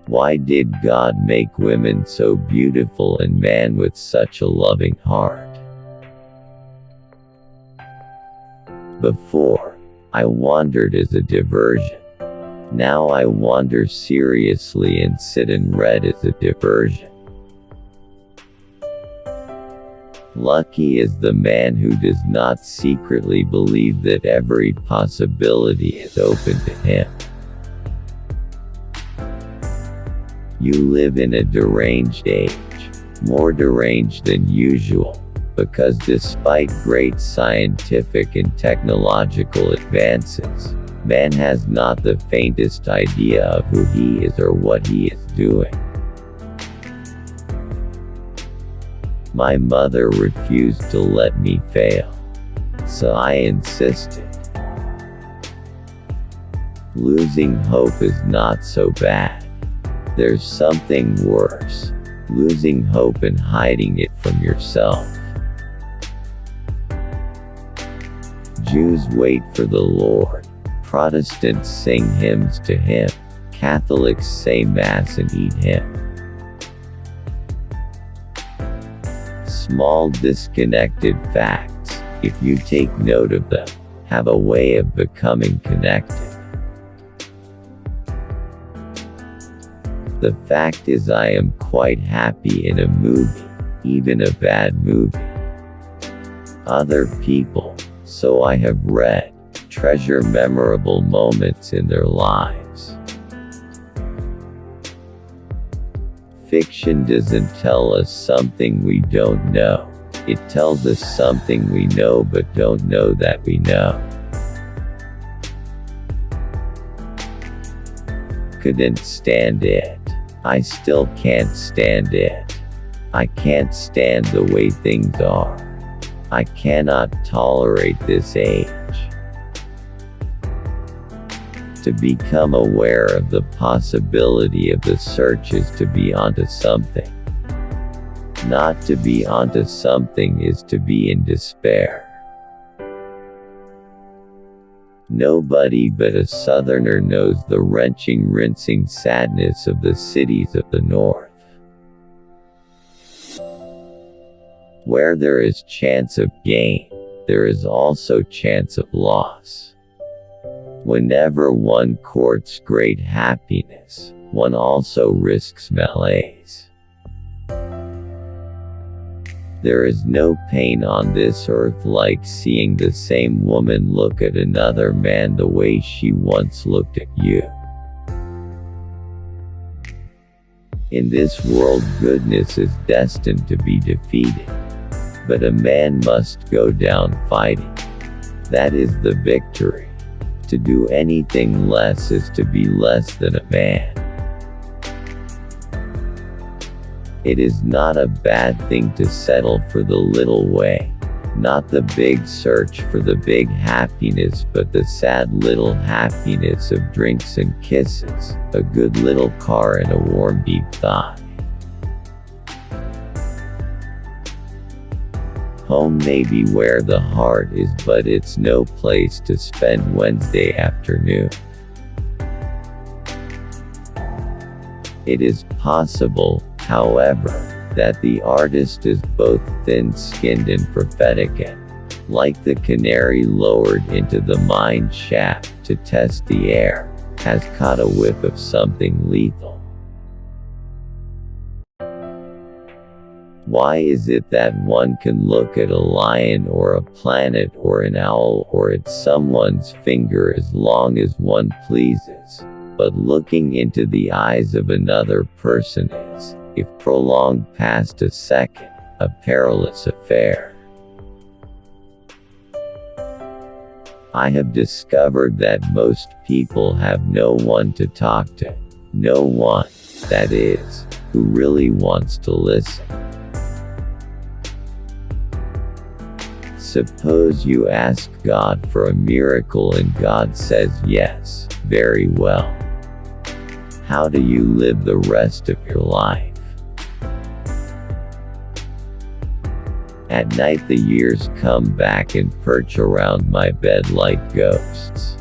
Why did God make women so beautiful and man with such a loving heart? Before, I wandered as a diversion. Now I wander seriously and sit and read as a diversion. Lucky is the man who does not secretly believe that every possibility is open to him. You live in a deranged age, more deranged than usual, because despite great scientific and technological advances, man has not the faintest idea of who he is or what he is doing. My mother refused to let me fail, so I insisted. Losing hope is not so bad. There's something worse: losing hope and hiding it from yourself. Jews wait for the Lord. Protestants sing hymns to him. Catholics say Mass and eat him. Small disconnected facts, if you take note of them, have a way of becoming connected. The fact is, I am quite happy in a movie, even a bad movie. Other people, so I have read, treasure memorable moments in their lives. Fiction doesn't tell us something we don't know. It tells us something we know but don't know that we know. Couldn't stand it. I still can't stand it. I can't stand the way things are. I cannot tolerate this age. To become aware of the possibility of the search is to be onto something. Not to be onto something is to be in despair. Nobody but a Southerner knows the wrenching, rinsing sadness of the cities of the North. Where there is chance of gain, there is also chance of loss. Whenever one courts great happiness, one also risks malaise. There is no pain on this earth like seeing the same woman look at another man the way she once looked at you. In this world, goodness is destined to be defeated. But a man must go down fighting. That is the victory. To do anything less is to be less than a man. It is not a bad thing to settle for the little way, not the big search for the big happiness, but the sad little happiness of drinks and kisses, a good little car and a warm deep thigh. Home may be where the heart is, but it's no place to spend Wednesday afternoon. It is possible, however, that the artist is both thin-skinned and prophetic and, like the canary lowered into the mine shaft to test the air, has caught a whiff of something lethal. Why is it that one can look at a lion or a planet or an owl or at someone's finger as long as one pleases, but looking into the eyes of another person is, if prolonged past a second, a perilous affair? I have discovered that most people have no one to talk to, no one, that is, who really wants to listen. Suppose you ask God for a miracle and God says yes, very well. How do you live the rest of your life? At night the years come back and perch around my bed like ghosts.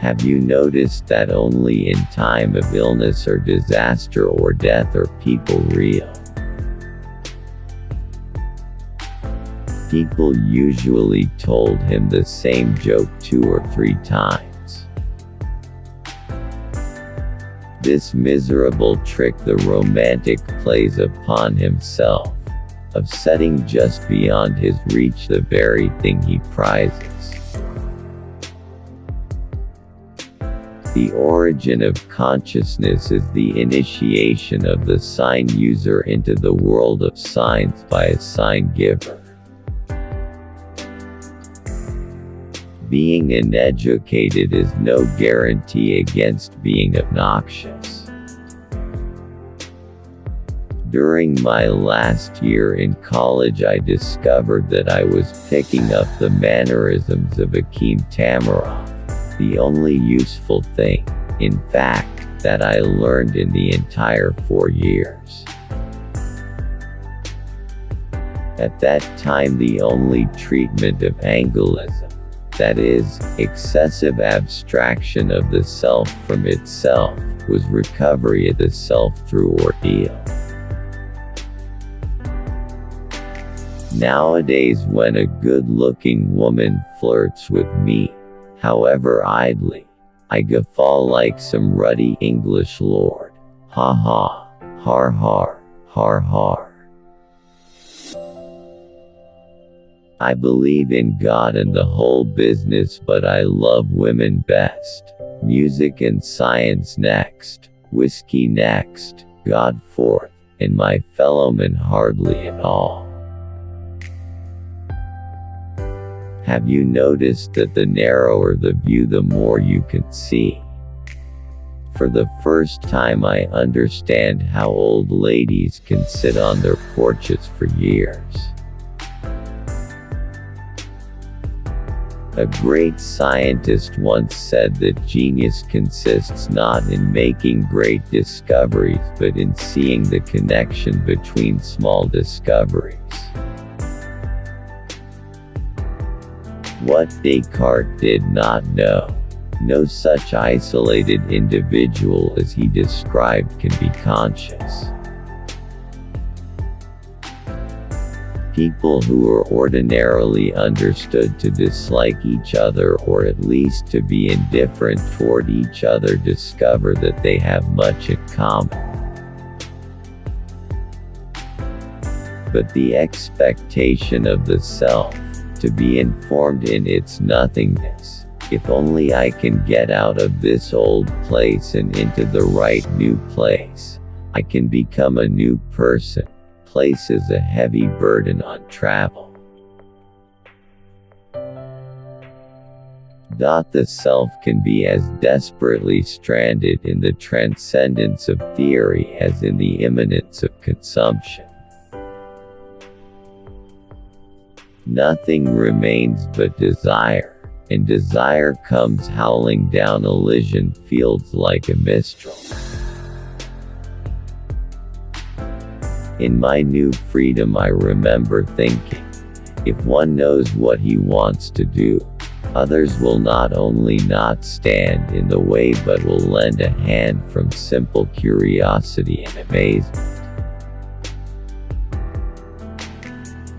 Have you noticed that only in time of illness or disaster or death are people real? People usually told him the same joke 2 or 3 times. This miserable trick the romantic plays upon himself, of setting just beyond his reach the very thing he prizes. The origin of consciousness is the initiation of the sign user into the world of signs by a sign giver. Being uneducated is no guarantee against being obnoxious. During my last year in college, I discovered that I was picking up the mannerisms of Akim Tamarov, the only useful thing, in fact, that I learned in the entire 4 years. At that time, the only treatment of angulism, that is, excessive abstraction of the self from itself, was recovery of the self through ordeal. Nowadays, when a good-looking woman flirts with me, however idly, I guffaw like some ruddy English lord. Ha ha, har har, har har. I believe in God and the whole business, but I love women best. Music and science next, whiskey next, God fourth, and my fellowmen hardly at all. Have you noticed that the narrower the view, the more you can see? For the first time, I understand how old ladies can sit on their porches for years. A great scientist once said that genius consists not in making great discoveries but in seeing the connection between small discoveries. What Descartes did not know, no such isolated individual as he described can be conscious. People who are ordinarily understood to dislike each other, or at least to be indifferent toward each other, discover that they have much in common. But the expectation of the self, to be informed in its nothingness, if only I can get out of this old place and into the right new place, I can become a new person, places a heavy burden on travel. The self can be as desperately stranded in the transcendence of theory as in the immanence of consumption. Nothing remains but desire, and desire comes howling down Elysian fields like a mistral. In my new freedom, I remember thinking, if one knows what he wants to do, others will not only not stand in the way but will lend a hand from simple curiosity and amazement.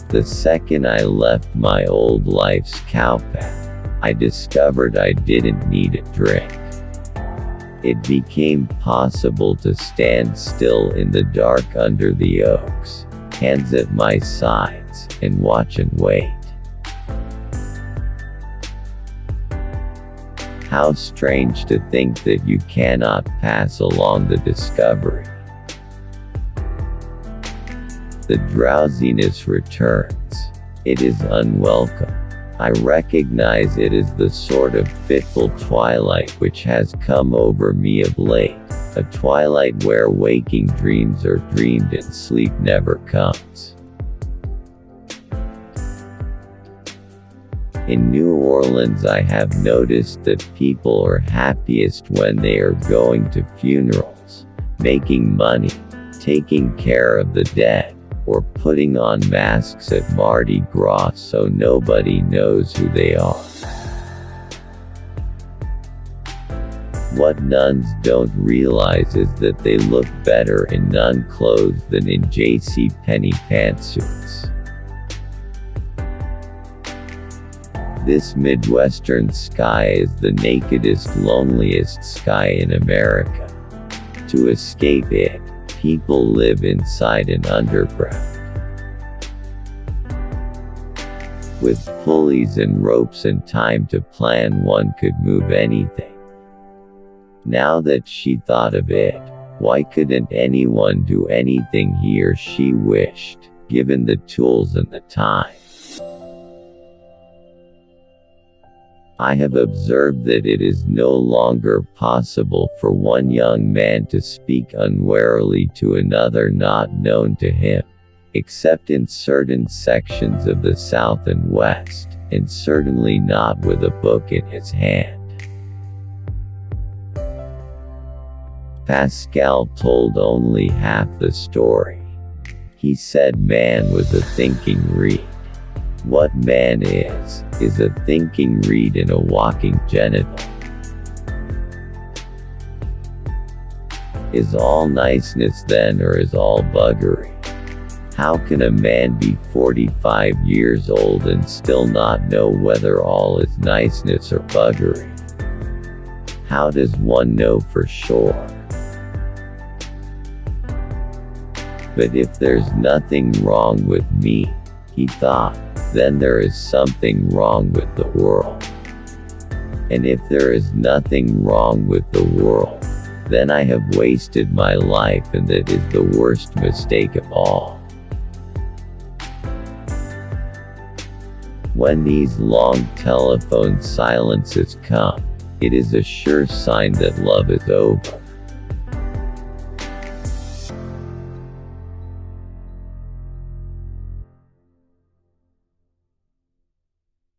The second I left my old life's cowpath, I discovered I didn't need a drink. It became possible to stand still in the dark under the oaks, hands at my sides, and watch and wait. How strange to think that you cannot pass along the discovery. The drowsiness returns. It is unwelcome. I recognize it as the sort of fitful twilight which has come over me of late, a twilight where waking dreams are dreamed and sleep never comes. In New Orleans, I have noticed that people are happiest when they are going to funerals, making money, taking care of the dead, or putting on masks at Mardi Gras so nobody knows who they are. What nuns don't realize is that they look better in nun clothes than in JCPenney pantsuits. This Midwestern sky is the nakedest, loneliest sky in America. To escape it, people live inside an underground. With pulleys and ropes and time to plan, one could move anything. Now that she thought of it, why couldn't anyone do anything he or she wished, given the tools and the time? I have observed that it is no longer possible for one young man to speak unwarily to another not known to him, except in certain sections of the South and West, and certainly not with a book in his hand. Pascal told only half the story. He said man was a thinking reed. What man is a thinking reed in a walking genital. Is all niceness then, or is all buggery? How can a man be 45 years old and still not know whether all is niceness or buggery? How does one know for sure? But if there's nothing wrong with me, he thought, then there is something wrong with the world. And if there is nothing wrong with the world, then I have wasted my life, and that is the worst mistake of all. When these long telephone silences come, it is a sure sign that love is over.